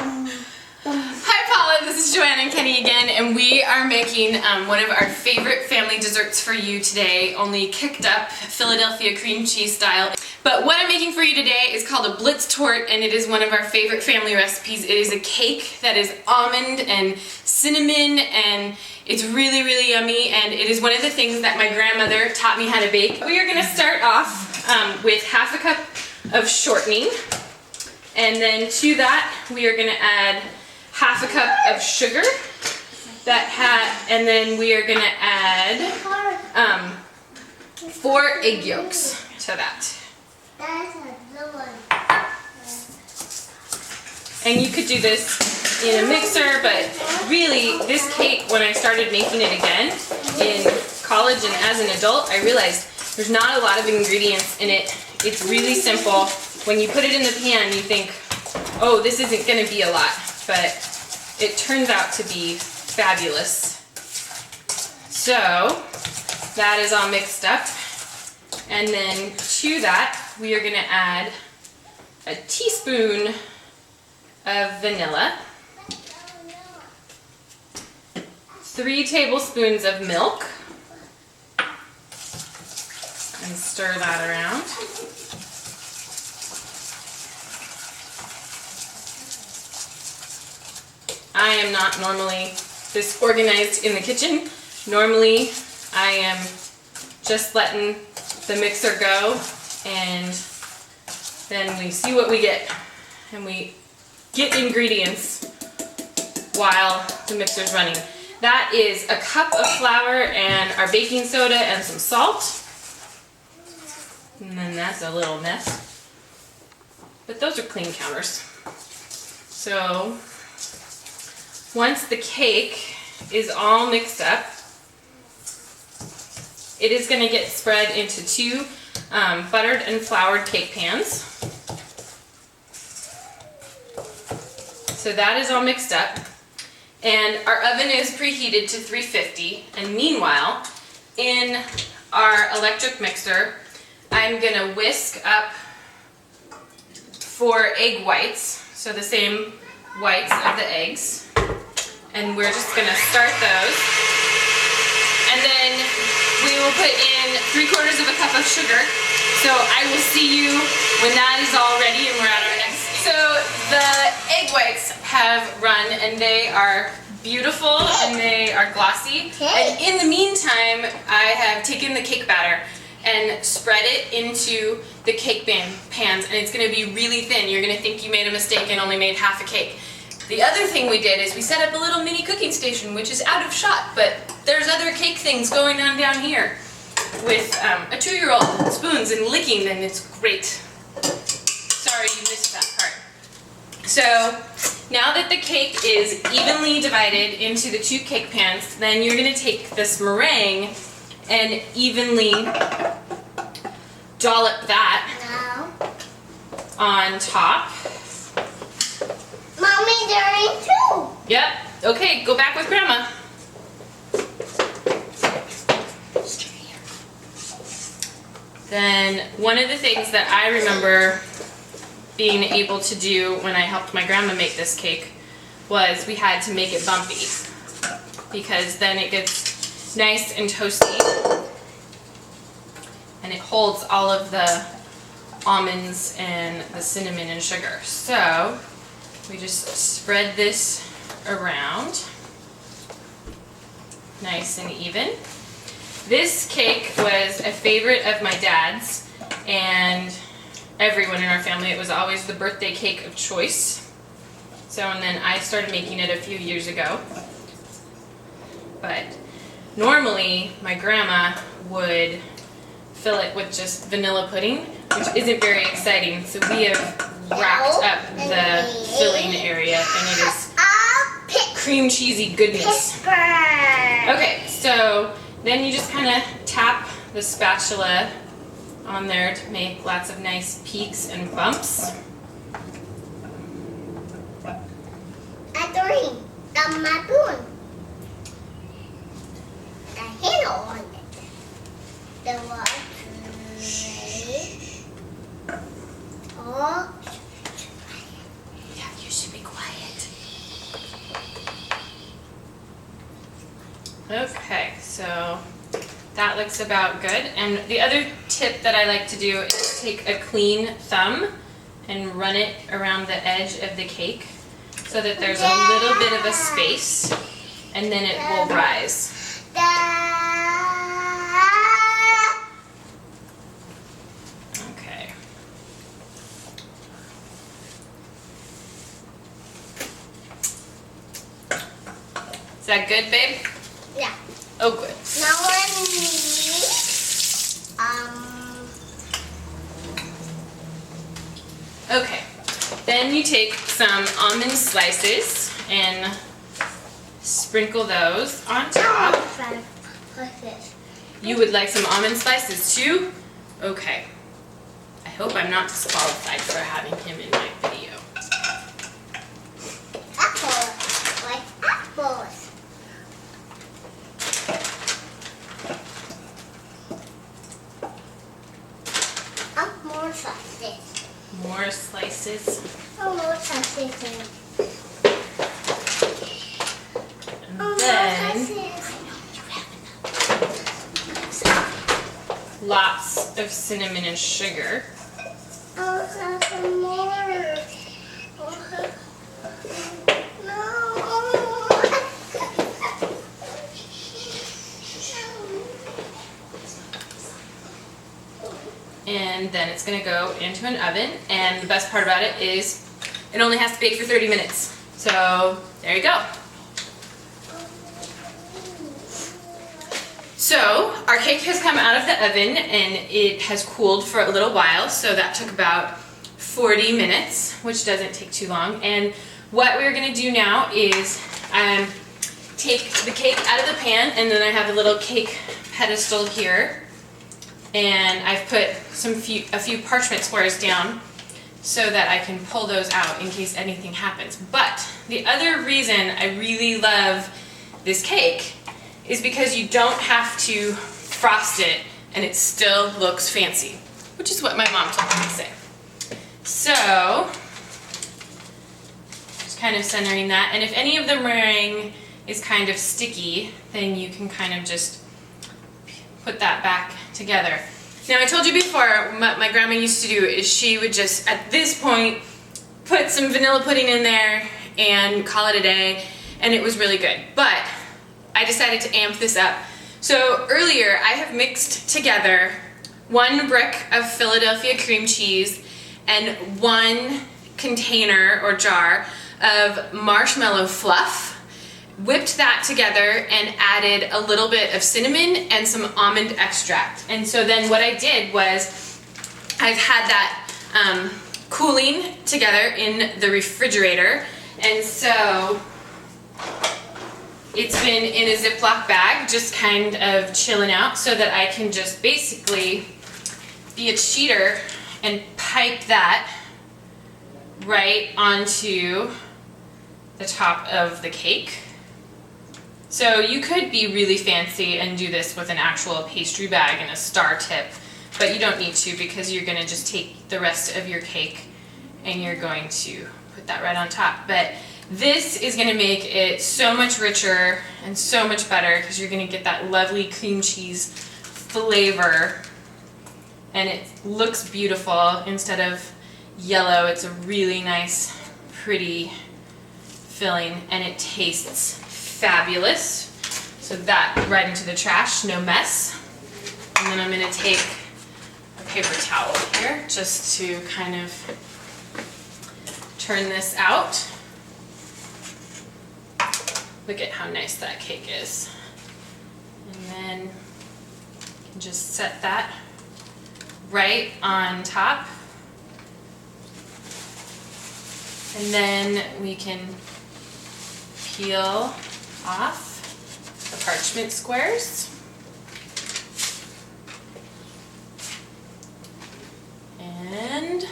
Hi Paula, this is Joanna and Kenny again, and we are making one of our favorite family desserts for you today, only kicked up Philadelphia cream cheese style. But what I'm making for you today is called a Blitz Torte, and it is one of our favorite family recipes. It is a cake that is almond and cinnamon, and it's really, really yummy, and it is one of the things that my grandmother taught me how to bake. We are going to start off with half a cup of shortening, and then to that we are going to add half a cup of sugar, and then we are going to add 4 egg yolks to that. And you could do this in a mixer, but really this cake, when I started making it again in college and as an adult, I realized there's not a lot of ingredients in it. It's really simple. When you put it in the pan, you think, oh, this isn't going to be a lot, but it turns out to be fabulous. So that is all mixed up, and then to that we are going to add a teaspoon of vanilla, 3 tablespoons of milk, and stir that around. I am not normally this organized in the kitchen. Normally I am just letting the mixer go, and then we see what we get, and we get ingredients while the mixer's running. That is a cup of flour and our baking soda and some salt. And then that's a little mess. But those are clean counters. So once the cake is all mixed up, it is going to get spread into 2 buttered and floured cake pans. So that is all mixed up, and our oven is preheated to 350, and meanwhile in our electric mixer I'm going to whisk up 4 egg whites, so the same whites of the eggs, and we're just going to start those, and then we will put in 3/4 of a cup of sugar. So I will see you when that is all ready and we're at our next. So the egg whites have run, and they are beautiful and they are glossy. And in the meantime, I have taken the cake batter and spread it into the cake pans, and it's going to be really thin. You're going to think you made a mistake and only made half a cake. The other thing we did is we set up a little mini cooking station, which is out of shot, but there's other cake things going on down here with a 2-year-old spoons and licking, and it's great. Sorry you missed that part. So now that the cake is evenly divided into the 2 cake pans, then you're going to take this meringue and evenly dollop that on top. Mommy, they're in too. Yep. Okay, go back with Grandma. Then one of the things that I remember being able to do when I helped my grandma make this cake was we had to make it bumpy, because then it gets nice and toasty and it holds all of the almonds and the cinnamon and sugar. So we just spread this around nice and even. This cake was a favorite of my dad's and everyone in our family. It was always the birthday cake of choice. So, and then I started making it a few years ago. But normally my grandma would fill it with just vanilla pudding, which isn't very exciting. So we have wrapped up the filling area, and it is cream cheesy goodness. Okay, so then you just kind of tap the spatula on there to make lots of nice peaks and bumps. The maroon. The handle on it. The water. Oh. Yeah, you should be quiet. Okay, so that looks about good. And the other tip that I like to do is take a clean thumb and run it around the edge of the cake so that there's a little bit of a space, and then it will rise. Okay. Is that good, babe? Yeah. Oh, good. Now I need Okay. Then you take some almond slices and sprinkle those on top. like this. You would like some almond slices too? Okay. I hope I'm not disqualified for having him in my video. Apples, like apples. More slices. More slices. More slices. And then lots of cinnamon and sugar. And then it's going to go into an oven, and the best part about it is it only has to bake for 30 minutes. So there you go. So our cake has come out of the oven and it has cooled for a little while, so that took about 40 minutes, which doesn't take too long. And what we're going to do now is take the cake out of the pan, and then I have a little cake pedestal here. And I've put a few parchment squares down so that I can pull those out in case anything happens. But the other reason I really love this cake is because you don't have to frost it and it still looks fancy, which is what my mom told me to say. So, just kind of centering that. And if any of the meringue is kind of sticky, then you can kind of just put that back together. Now, I told you before, what my grandma used to do is she would just, at this point, put some vanilla pudding in there and call it a day, and it was really good. But I decided to amp this up. So earlier, I have mixed together 1 brick of Philadelphia cream cheese and 1 container or jar of marshmallow fluff. Whipped that together and added a little bit of cinnamon and some almond extract. And so then what I did was I've had that cooling together in the refrigerator, and so it's been in a Ziploc bag just kind of chilling out so that I can just basically be a cheater and pipe that right onto the top of the cake. So you could be really fancy and do this with an actual pastry bag and a star tip, but you don't need to because you're going to just take the rest of your cake and you're going to put that right on top. But this is going to make it so much richer and so much better because you're going to get that lovely cream cheese flavor, and it looks beautiful instead of yellow. It's a really nice, pretty filling, and it tastes fabulous. So that right into the trash, no mess. And then I'm going to take a paper towel here just to kind of turn this out. Look at how nice that cake is. And then you can just set that right on top. And then we can peel off the parchment squares. And